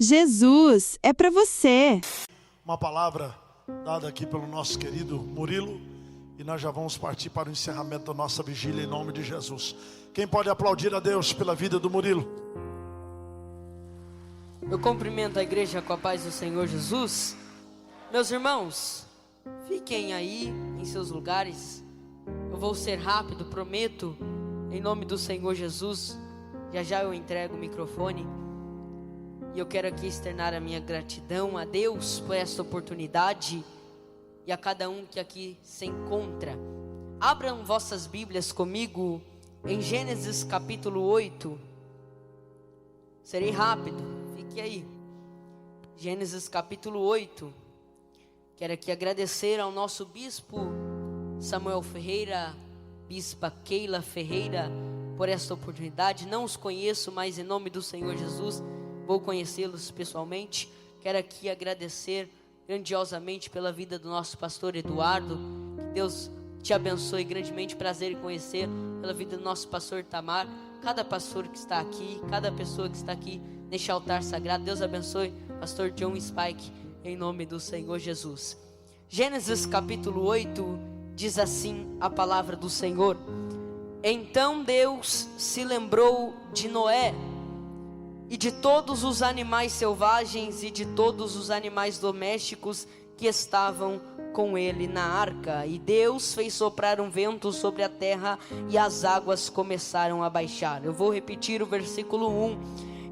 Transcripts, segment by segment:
Jesus é para você. Uma palavra dada aqui pelo nosso querido Murilo, e nós já vamos partir para o encerramento da nossa vigília em nome de Jesus. Quem pode aplaudir a Deus pela vida do Murilo? Eu cumprimento a igreja com a paz do Senhor Jesus. Meus irmãos, fiquem aí em seus lugares. Eu vou ser rápido, prometo, em nome do Senhor Jesus. Já eu entrego o microfone. E eu quero aqui externar a minha gratidão a Deus por esta oportunidade e a cada um que aqui se encontra. Abram vossas Bíblias comigo em Gênesis capítulo 8. Serei rápido, fique aí. Gênesis capítulo 8. Quero aqui agradecer ao nosso bispo Samuel Ferreira, bispa Keila Ferreira, por esta oportunidade. Não os conheço, mas em nome do Senhor Jesus vou conhecê-los pessoalmente. Quero aqui agradecer grandiosamente pela vida do nosso pastor Eduardo. Que Deus te abençoe grandemente. Prazer em conhecer pela vida do nosso pastor Tamar. Cada pastor que está aqui, cada pessoa que está aqui neste altar sagrado. Deus abençoe pastor John Spike, em nome do Senhor Jesus. Gênesis capítulo 8 diz assim a palavra do Senhor: Então Deus se lembrou de Noé e de todos os animais selvagens e de todos os animais domésticos que estavam com ele na arca. E Deus fez soprar um vento sobre a terra e as águas começaram a baixar. Eu vou repetir o versículo 1.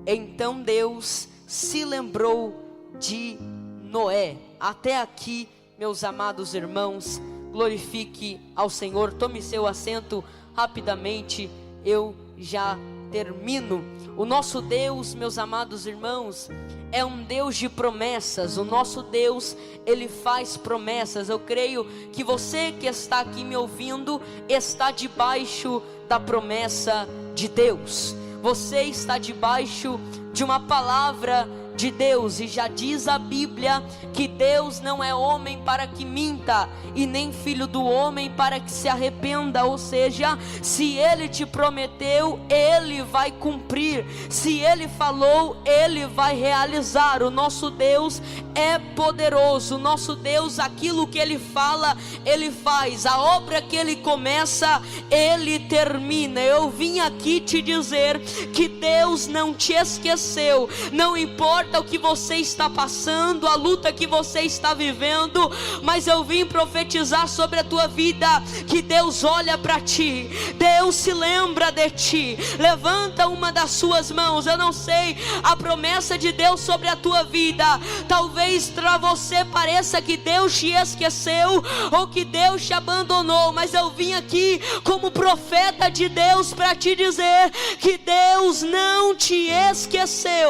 Então Deus se lembrou de Noé. Até aqui, meus amados irmãos, glorifique ao Senhor. Tome seu assento rapidamente, eu já termino. O nosso Deus, meus amados irmãos, é um Deus de promessas. O nosso Deus, Ele faz promessas. Eu creio que você que está aqui me ouvindo está debaixo da promessa de Deus. Você está debaixo de uma palavra de Deus, e já diz a Bíblia que Deus não é homem para que minta, e nem filho do homem para que se arrependa. Ou seja, se Ele te prometeu, Ele vai cumprir. Se Ele falou, Ele vai realizar. O nosso Deus é poderoso. O nosso Deus, aquilo que Ele fala, Ele faz. A obra que Ele começa, Ele termina. Eu vim aqui te dizer que Deus não te esqueceu. Não importa o que você está passando, a luta que você está vivendo, mas eu vim profetizar sobre a tua vida, que Deus olha para ti, Deus se lembra de ti. Levanta uma das suas mãos. Eu não sei a promessa de Deus sobre a tua vida. Talvez para você pareça que Deus te esqueceu, ou que Deus te abandonou, mas eu vim aqui como profeta de Deus para te dizer que Deus não te esqueceu.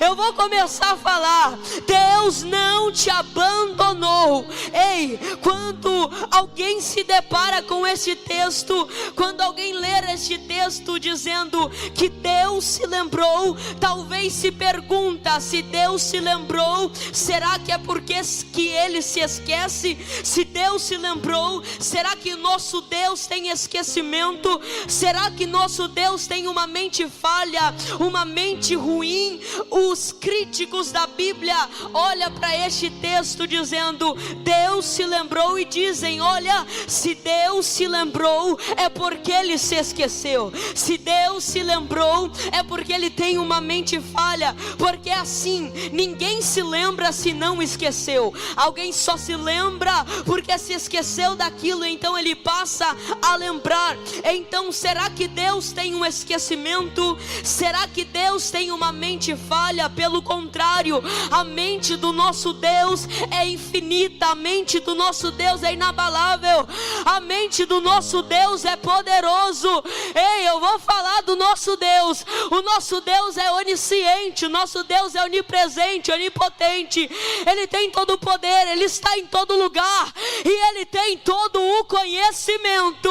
Eu vou começar a falar: Deus não te abandonou. Ei, quando alguém se depara com esse texto, quando alguém ler este texto dizendo que Deus se lembrou, talvez se pergunta: se Deus se lembrou, será que é porque que Ele se esquece? Se Deus se lembrou, será que nosso Deus tem esquecimento? Será que nosso Deus tem uma mente falha, uma mente ruim? Os críticos da Bíblia olham para este texto dizendo: Deus se lembrou, e dizem: olha, se Deus se lembrou é porque Ele se esqueceu. Se Deus se lembrou é porque Ele tem uma mente falha. Porque assim, ninguém se lembra se não esqueceu. Alguém só se lembra porque se esqueceu daquilo, então ele passa a lembrar. Então será que Deus tem um esquecimento? Será que Deus tem uma mente falha? Pelo contrário, a mente do nosso Deus é infinita, a mente do nosso Deus é inabalável, a mente do nosso Deus é poderoso. Ei, eu vou falar do nosso Deus. O nosso Deus é onisciente, o nosso Deus é onipresente, onipotente. Ele tem todo o poder, Ele está em todo lugar, e Ele tem todo o conhecimento.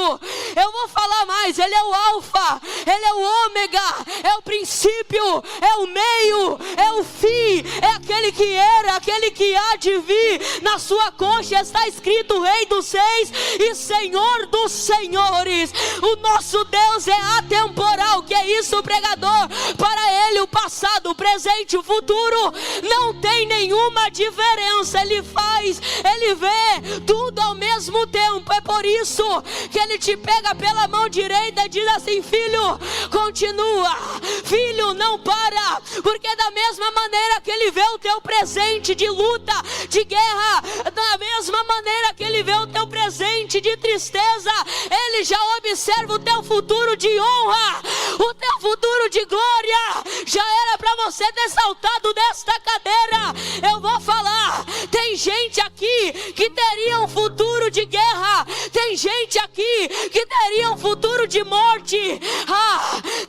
Eu vou falar mais: Ele é o alfa, Ele é o ômega, é o princípio, é o meio, é o fim. rei é aquele que era, aquele que há de vir. Na sua concha está escrito Rei dos Reis e Senhor dos Senhores. O nosso Deus é atemporal. Que é isso, pregador? Para Ele o passado, o presente, o futuro não tem nenhuma diferença. Ele faz, Ele vê tudo ao mesmo tempo. É por isso que Ele te pega pela mão direita e diz assim: filho, continua, filho, não para, porque da mesma maneira que Ele vê o teu presente de luta, de guerra, da mesma maneira que Ele vê o teu presente de tristeza, Ele já observa o teu futuro de honra, o teu futuro de glória. Já era para você ter saltado desta cadeira. Eu vou falar, tem gente aqui que teria um futuro de guerra, tem gente aqui que teria um futuro de morte,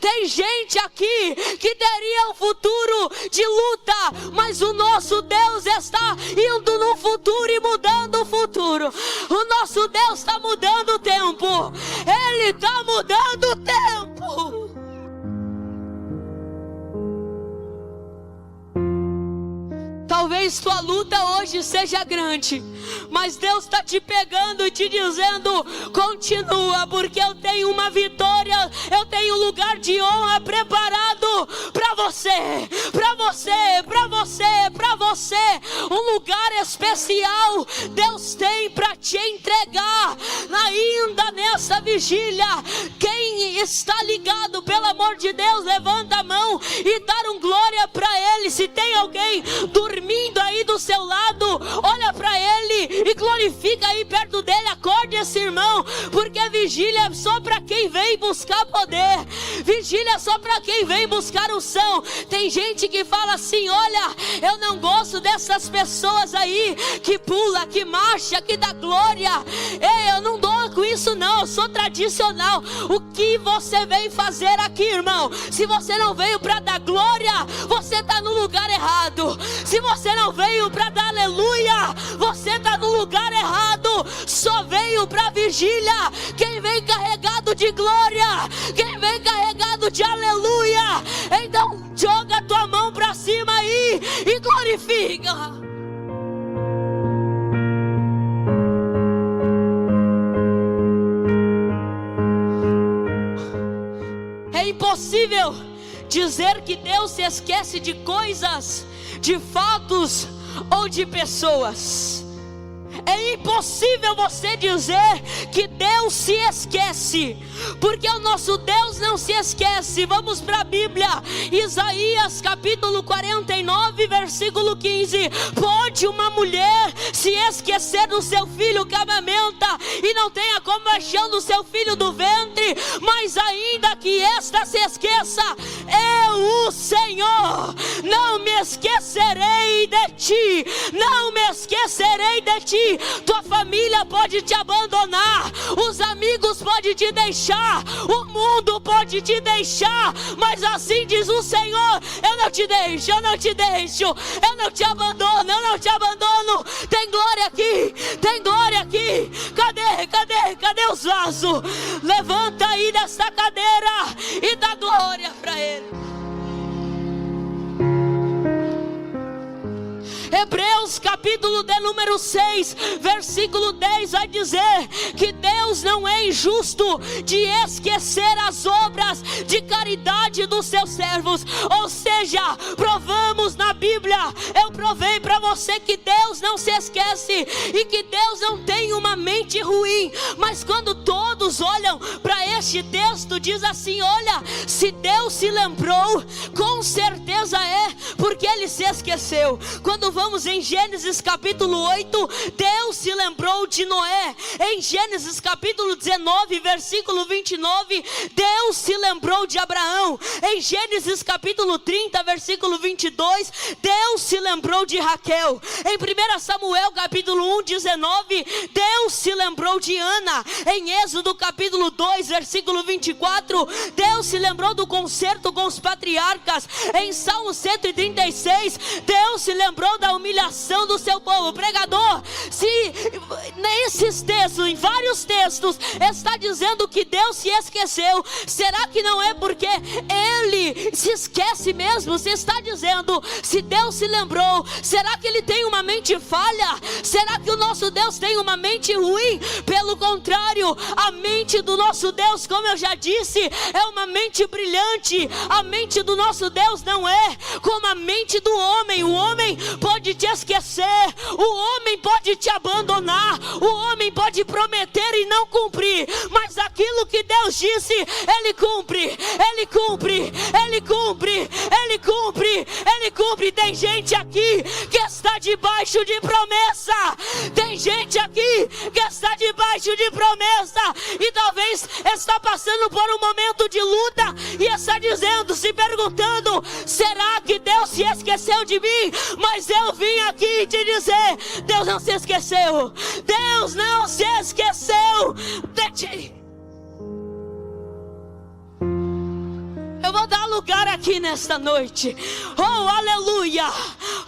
tem gente aqui que teria um futuro de luta, mas o nosso Deus está indo no futuro e mudando o futuro. O nosso Deus está mudando o tempo, Ele está mudando o tempo. Talvez tua luta hoje seja grande, mas Deus está te pegando e te dizendo: continua, porque eu tenho uma vitória, eu tenho um lugar de honra preparado para você, para você, para você, para você. Um lugar especial Deus tem para te entregar ainda nessa vigília. Quem está ligado, pelo amor de Deus, levanta a mão e dá um glória para Ele. Se tem alguém dormindo aí do seu lado, olha para Ele e glorifica aí perto dele. Acorde esse irmão, porque a vigília é só para quem vem buscar poder, vigília é só para quem vem buscar unção. Tem gente que fala assim: olha, eu não gosto dessas pessoas aí que pula, que marcha, que dá glória. Ei, eu não dou com isso não, eu sou tradicional. O que você veio fazer aqui, irmão? Se você não veio para dar glória, você está no lugar errado. Se você não veio para dar aleluia, você está no lugar errado. Só veio para vigília quem vem carregado de glória, quem vem carregado de aleluia. Então joga a tua mão para cima aí e glorifica. É impossível dizer que Deus se esquece de coisas, de fatos ou de pessoas. É impossível você dizer que Deus se esquece, porque o nosso Deus não se esquece. Vamos para a Bíblia, Isaías capítulo 49, versículo 15. Pode uma mulher se esquecer do seu filho que amamenta e não tenha compaixão do seu filho do ventre, mas ainda que esta se esqueça, eu, o Senhor, não me esquecerei de ti, não me esquecerei de ti. Tua família pode te abandonar, os amigos podem te deixar, o mundo pode te deixar, mas assim diz o Senhor: eu não te deixo, eu não te deixo, eu não te abandono, eu não te abandono. Tem glória aqui, tem glória aqui. Cadê os vasos? Levanta aí dessa cadeira e dá glória para Ele. Hebreus capítulo de número 6, versículo 10 vai dizer que Deus não é injusto de esquecer as obras de caridade dos seus servos. Ou seja, provamos na Bíblia, eu provei para você que Deus não se esquece e que Deus não tem uma mente ruim. Mas quando todos olham para este texto, diz assim: olha, se Deus se lembrou, com certeza é porque Ele se esqueceu. Quando vamos em Gênesis capítulo 8, Deus se lembrou de Noé. Em Gênesis capítulo 19, versículo 29, Deus se lembrou de Abraão. Em Gênesis capítulo 30, versículo 22, Deus se lembrou de Raquel. esqueceu. Em 1 Samuel capítulo 1, 19, Deus se lembrou de Ana. Em Êxodo capítulo 2, versículo 24, Deus se lembrou do concerto com os patriarcas. Em Salmo 136, Deus se lembrou da humilhação do seu povo. Pregador, se nesses textos, em vários textos, está dizendo que Deus se esqueceu, será que não é porque Ele se esquece mesmo? Se está dizendo, se Deus se lembrou, será que Ele tem uma mente falha? Será que o nosso Deus tem uma mente ruim? Pelo contrário, a mente do nosso Deus, como eu já disse, é uma mente brilhante. A mente do nosso Deus não é como a mente do homem. O homem pode te esquecer, o homem pode te abandonar, o homem pode prometer e não cumprir, mas aquilo que Deus disse, Ele cumpre, Ele cumpre, Ele cumpre, Ele cumpre, Ele cumpre. Tem gente aqui que está debaixo de promessa, tem gente aqui que está debaixo de promessa, e talvez está passando por um momento de luta, e está dizendo, se perguntando, será que Deus se esqueceu de mim? Mas eu vim aqui te dizer, Deus não se esqueceu, Deus não se esqueceu de ti. Eu vou dar lugar aqui nesta noite. Oh, aleluia!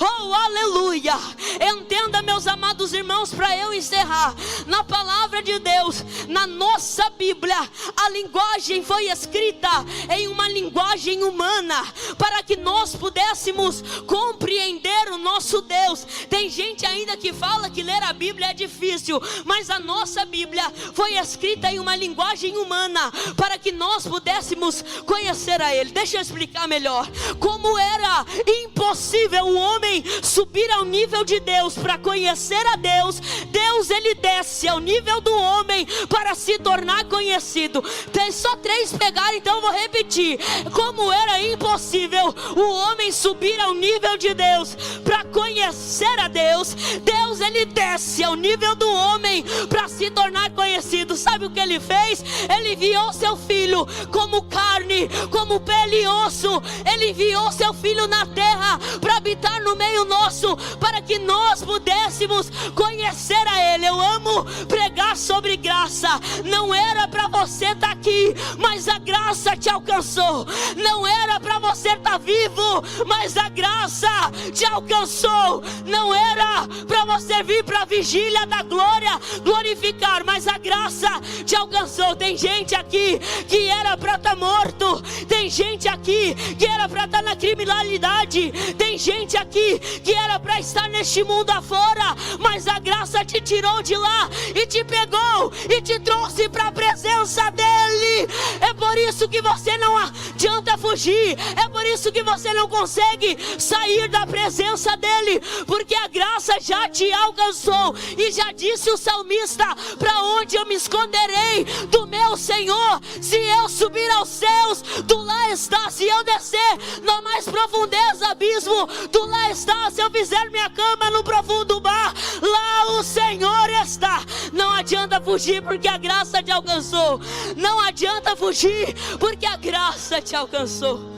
Oh, aleluia! Entenda, meus amados irmãos, para eu encerrar. Na palavra de Deus, na nossa Bíblia, a linguagem foi escrita em uma linguagem humana, para que nós pudéssemos compreender o nosso Deus. Tem gente ainda que fala que ler a Bíblia é difícil, mas a nossa Bíblia foi escrita em uma linguagem humana, para que nós pudéssemos conhecer a Ele. Deixa eu explicar melhor. Como era impossível o homem subir ao nível de Deus para conhecer a Deus, Deus ele desce ao nível do homem para se tornar conhecido. Tem só 3 pegaram, então eu vou repetir. Como era impossível o homem subir ao nível de Deus para conhecer a Deus, Deus ele desce ao nível do homem para se tornar conhecido. Sabe o que ele fez? Ele enviou seu filho como carne, como pele e osso. Ele enviou seu filho na terra para habitar no meio nosso, para que nós pudéssemos conhecer a Ele. Eu amo pregar sobre graça. Não era para você estar aqui, mas a graça te alcançou. Não era para você estar vivo, mas a graça te alcançou. Não era para você vir para a vigília da glória glorificar, mas a graça te alcançou. Tem gente aqui que era para estar morto, tem gente aqui que era para estar na criminalidade, tem gente aqui que era para estar neste mundo afora, mas a graça te tirou de lá e te pegou e te trouxe para a presença dEle. É por isso que você não adianta fugir, é por isso que você não consegue sair da presença dEle, porque a graça já te alcançou. E já disse o salmista: para onde eu me esconderei do meu Senhor? Se eu subir aos céus, tu lá está. Se eu descer na mais profundeza abismo, tu lá está. Se eu fizer minha cama no profundo mar, lá o Senhor está. Não adianta fugir, porque a graça te alcançou. Não adianta fugir, porque a graça te alcançou.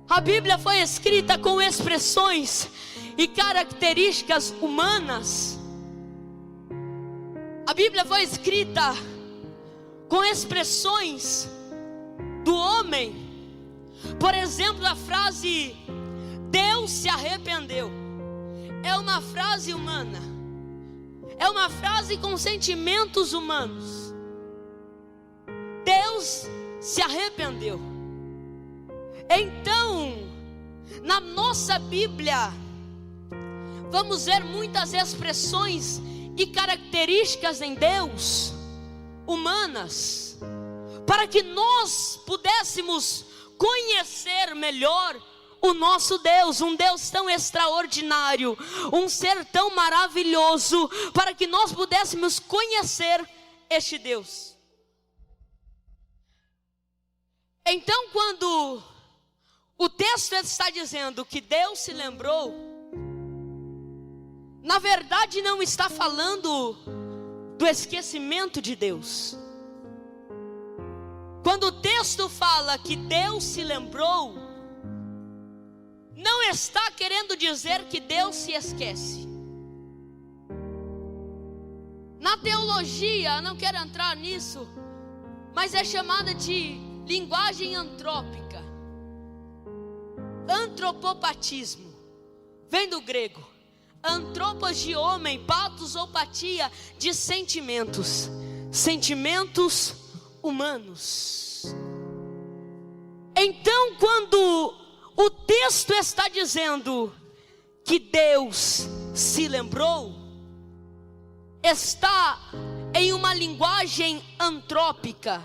A Bíblia foi escrita com expressões e características humanas. A Bíblia foi escrita com expressões do homem. Por exemplo, a frase Deus se arrependeu é uma frase humana, é uma frase com sentimentos humanos. Deus se arrependeu. Então, na nossa Bíblia, vamos ver muitas expressões e características em Deus humanas, para que nós pudéssemos conhecer melhor o nosso Deus, um Deus tão extraordinário, um ser tão maravilhoso, para que nós pudéssemos conhecer este Deus. Então, quando o texto está dizendo que Deus se lembrou, na verdade não está falando do esquecimento de Deus. Quando o texto fala que Deus se lembrou, não está querendo dizer que Deus se esquece. Na teologia, não quero entrar nisso, mas é chamada de linguagem antrópica. Antropopatismo vem do grego. Antropos de homem, patos ou patia de sentimentos. Sentimentos humanos. Então, quando o texto está dizendo que Deus se lembrou, está em uma linguagem antrópica.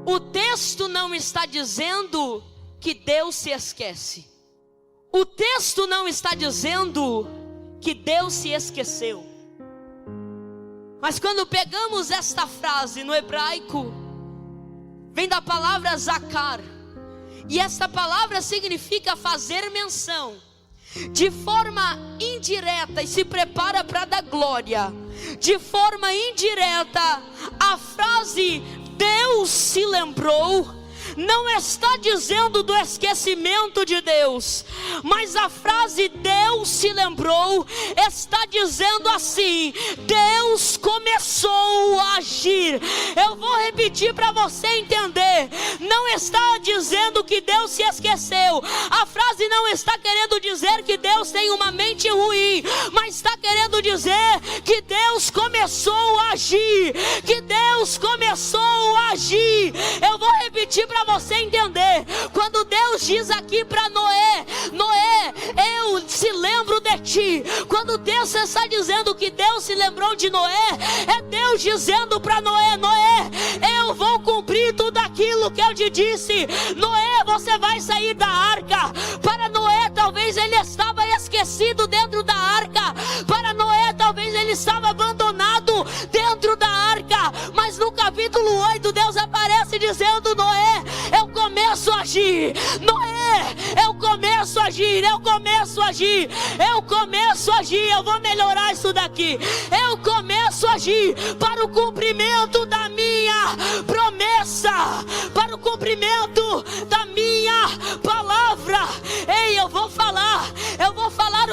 O texto não está dizendo que Deus se esquece. O texto não está dizendo que Deus se esqueceu. Mas quando pegamos esta frase no hebraico, vem da palavra zakar. E esta palavra significa fazer menção. De forma indireta, e se prepara para dar glória. De forma indireta, a frase Deus se lembrou não está dizendo do esquecimento de Deus, mas a frase Deus se lembrou está dizendo assim: Deus começou a agir. Eu vou repetir para você entender. Não está dizendo que Deus se esqueceu. A frase não está querendo dizer que Deus tem uma mente ruim, mas está querendo dizer que Deus começou a agir. Que Deus começou a agir. Eu vou repetir para você entender. Quando Deus diz aqui para Noé: Noé, eu se lembro de ti. Quando Deus está dizendo que Deus se lembrou de Noé, é Deus dizendo para Noé: Noé, eu vou cumprir tudo aquilo que eu te disse. Noé, você vai sair da arca. Para Noé, talvez ele estava esquecido dentro da arca. Para Noé, talvez ele estava abandonado dentro da arca. Mas no capítulo 8, Deus aparece dizendo: Noé, eu começo a agir. Noé, eu começo a agir. Eu começo a agir. Eu começo a agir. Eu vou melhorar isso daqui. Eu começo a agir para o cumprimento da minha promessa, para o cumprimento da minha palavra. Ei, eu vou falar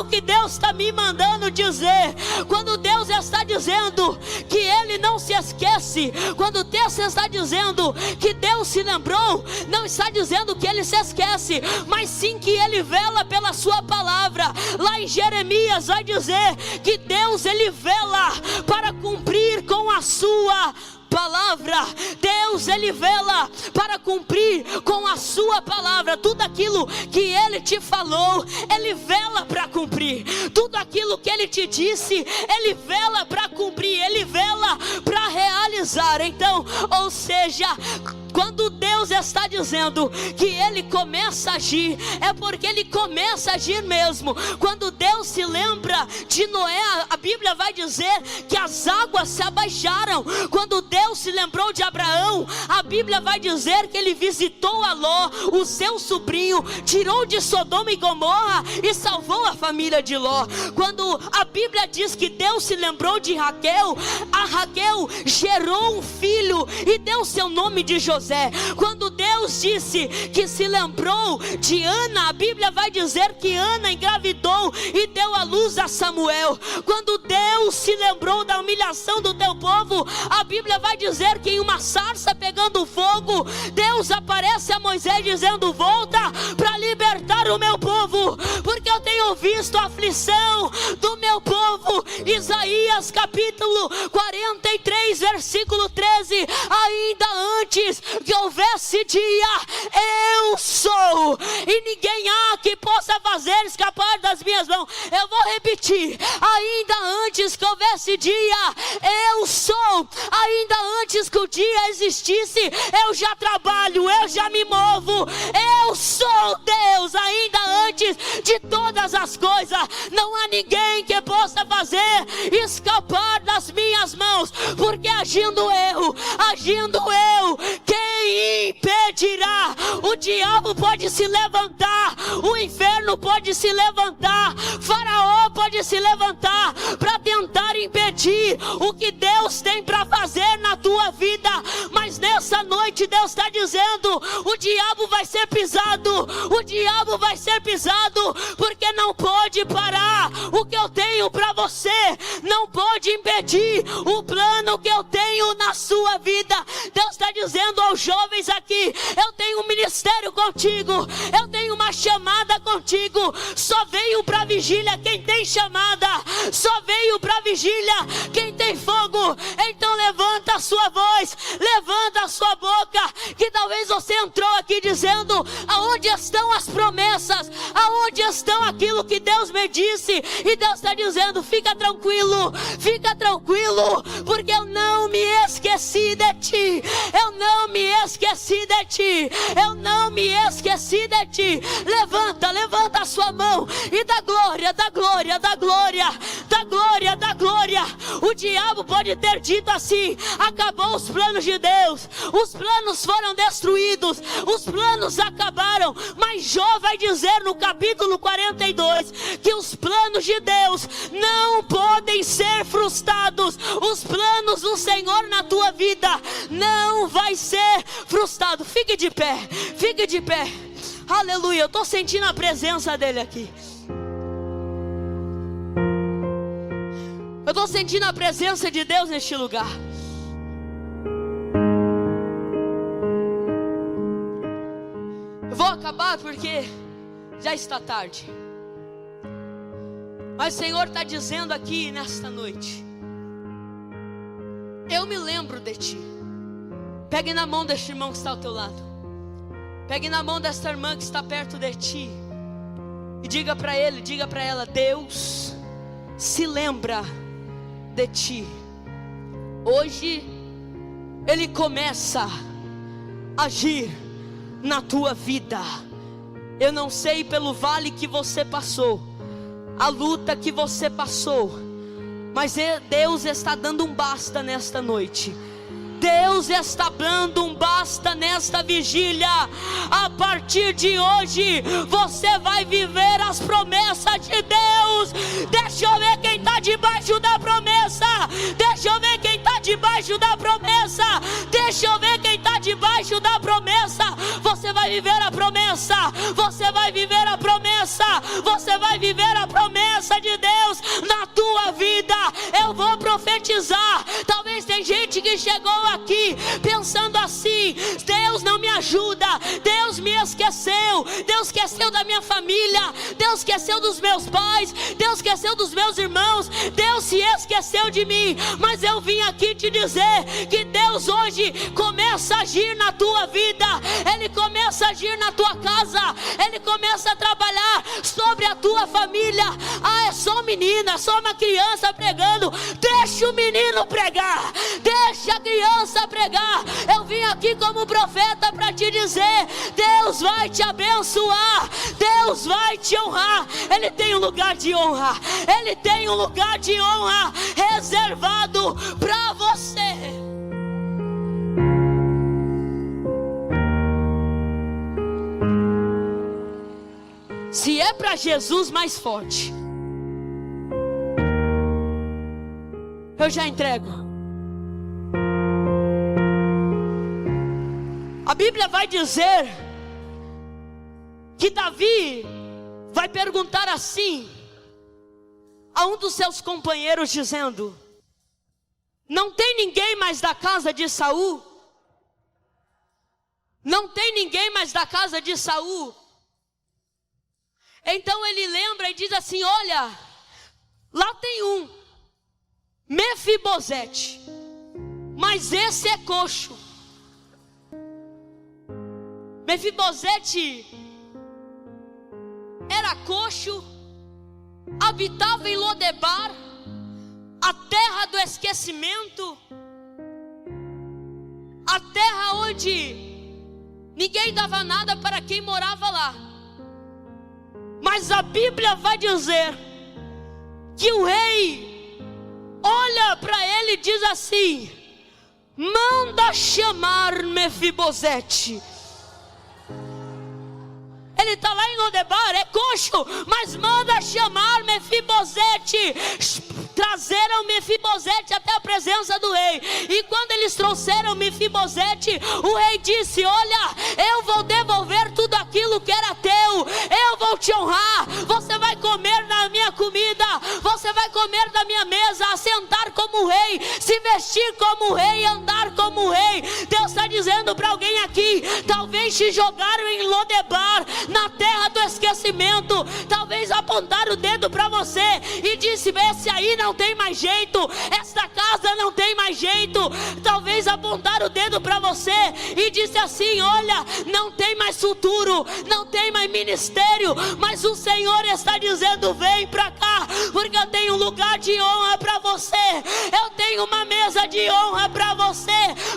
o que Deus está me mandando dizer. Quando Deus está dizendo que Ele não se esquece, quando o texto está dizendo que Deus se lembrou, não está dizendo que Ele se esquece, mas sim que Ele vela pela sua palavra. Lá em Jeremias vai dizer que Deus, Ele vela para cumprir com a sua palavra. Deus, Ele vela para cumprir com a sua palavra. Tudo aquilo que Ele te falou, Ele vela para cumprir. Tudo aquilo que Ele te disse, Ele vela para cumprir. Ele vela para realizar. Então, ou seja, quando Deus está dizendo que Ele começa a agir, é porque Ele começa a agir mesmo. Quando Deus se lembra de Noé, a Bíblia vai dizer que as águas se abaixaram. Quando Deus se lembrou de Abraão, a Bíblia vai dizer que Ele visitou a Ló, o seu sobrinho, tirou de Sodoma e Gomorra e salvou a família de Ló. Quando a Bíblia diz que Deus se lembrou de Raquel, a Raquel gerou um filho e deu seu nome de José. Quando Deus disse que se lembrou de Ana, a Bíblia vai dizer que Ana engravidou e deu à luz a Samuel. Quando Deus se lembrou da humilhação do teu povo, a Bíblia vai dizer que em uma sarça pegando fogo, Deus aparece a Moisés dizendo: volta para libertar o meu povo, porque eu tenho visto a aflição do meu povo. Isaías capítulo 43 versículo 13: ainda antes que houvesse dia, eu sou, e ninguém há que possa fazer escapar das minhas mãos. Eu vou repetir: ainda antes que houvesse dia, eu sou. Ainda antes que o dia existisse, eu já trabalho, eu já me movo. Eu sou Deus. Ainda antes de todas as coisas, não há ninguém que possa fazer escapar das minhas mãos, porque agindo eu, quem impedirá? O diabo pode se levantar, o inferno pode se levantar, Faraó pode se levantar para tentar impedir o que Deus tem para fazer na tua vida. Mas nessa noite Deus está dizendo: o diabo vai ser pisado, o diabo vai ser pisado, porque não pode parar o que eu tenho para você, não pode impedir o plano que eu tenho na sua vida. Deus está dizendo aos jovens aqui: eu tenho um ministério contigo, eu tenho uma chamada contigo. Só veio para vigília quem tem chamada, só veio para vigília quem tem fogo. Então levanta a sua voz, levanta a sua boca, que talvez você entrou aqui dizendo: aonde estão as promessas, aonde estão aquilo que Deus me disse? E Deus está dizendo: fica tranquilo, porque eu não me esqueci de ti, eu não me esqueci de ti, eu não me esqueci de ti. Levanta a sua mão e dá glória, dá glória, dá glória, dá glória, dá glória. O diabo pode ter dito assim: acabou os planos de Deus, os planos foram destruídos, os planos acabaram. Mas Jó vai dizer no capítulo 42 que os planos de Deus não podem ser frustrados. Os planos do Senhor na tua vida não vai ser frustrado. Fique de pé, fique de pé. Aleluia, eu estou sentindo a presença dele aqui. Eu estou sentindo a presença de Deus neste lugar. Eu vou acabar porque já está tarde. Mas o Senhor está dizendo aqui nesta noite: eu me lembro de ti. Pegue na mão deste irmão que está ao teu lado, pegue na mão desta irmã que está perto de ti, e diga para ele, diga para ela: Deus se lembra de ti. Hoje Ele começa a agir na tua vida. Eu não sei pelo vale que você passou, a luta que você passou, mas Deus está dando um basta nesta noite. Deus está dando um basta nesta vigília. A partir de hoje você vai viver as promessas de Deus. Deixa eu ver quem está debaixo da promessa. Deixa eu ver quem está debaixo da promessa. Deixa eu ver quem está debaixo da promessa. Você vai viver a promessa. Você vai viver a promessa. Você vai viver a promessa de Deus na tua vida. Eu vou profetizar. Talvez tem gente que chegou aqui pensando assim: Deus não me ajuda, Deus me esqueceu, Deus esqueceu da minha família, Deus esqueceu dos meus pais, Deus esqueceu dos meus irmãos, Deus se esqueceu de mim. Mas eu vim aqui te dizer que Deus hoje começa a agir na tua vida, Ele começa a agir na tua casa, Ele começa a trabalhar sobre a tua família. Ah, é só um menino, é só uma criança pregando. Deixa o menino pregar, deixa a criança pregar. Eu vim aqui como profeta para te dizer: Deus vai te abençoar, Deus vai te honrar. Ele tem um lugar de honra, Ele tem um lugar de honra reservado para você. Se é para Jesus, mais forte. Eu já entrego. A Bíblia vai dizer que Davi vai perguntar assim a um dos seus companheiros, dizendo: não tem ninguém mais da casa de Saul? Não tem ninguém mais da casa de Saul? Então ele lembra e diz assim: olha, lá tem um, Mefibosete, mas esse é coxo. Mefibosete era coxo, habitava em Lodebar, a terra do esquecimento, a terra onde ninguém dava nada para quem morava lá. Mas a Bíblia vai dizer que o rei olha para ele e diz assim: manda chamar Mefibosete. ele está lá em Lodebar, é coxo, mas manda chamar Mefibosete. Trazeram Mefibosete até a presença do rei. E quando eles trouxeram Mefibosete, o rei disse: olha, eu vou devolver tudo aquilo que era teu, eu vou te honrar, você vai comer na minha comida, você vai comer da minha mesa, assentar como rei, se vestir como rei, andar como rei. Deus está dizendo para alguém aqui: talvez te jogaram em Lodebar, na terra do esquecimento, talvez apontaram o dedo para você e disse: esse aí não tem mais jeito, esta casa não tem mais jeito. Talvez apontaram o dedo para você e disse assim: olha, não tem mais futuro, não tem mais ministério, mas o Senhor está dizendo: vem para cá, porque eu tenho um lugar de honra para você, eu tenho uma mesa de honra para você.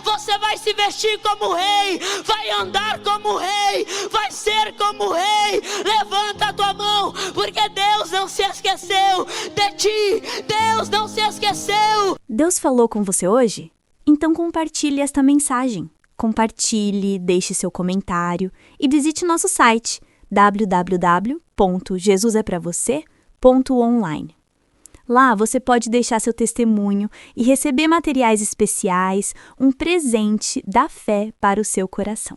Você vai se vestir como rei, vai andar como rei, vai ser como rei. Levanta a tua mão, porque Deus não se esqueceu de ti, Deus não se esqueceu. Deus falou com você hoje? Então compartilhe esta mensagem. Compartilhe, deixe seu comentário e visite nosso site www.jesusepravocê.online. Lá você pode deixar seu testemunho e receber materiais especiais, um presente da fé para o seu coração.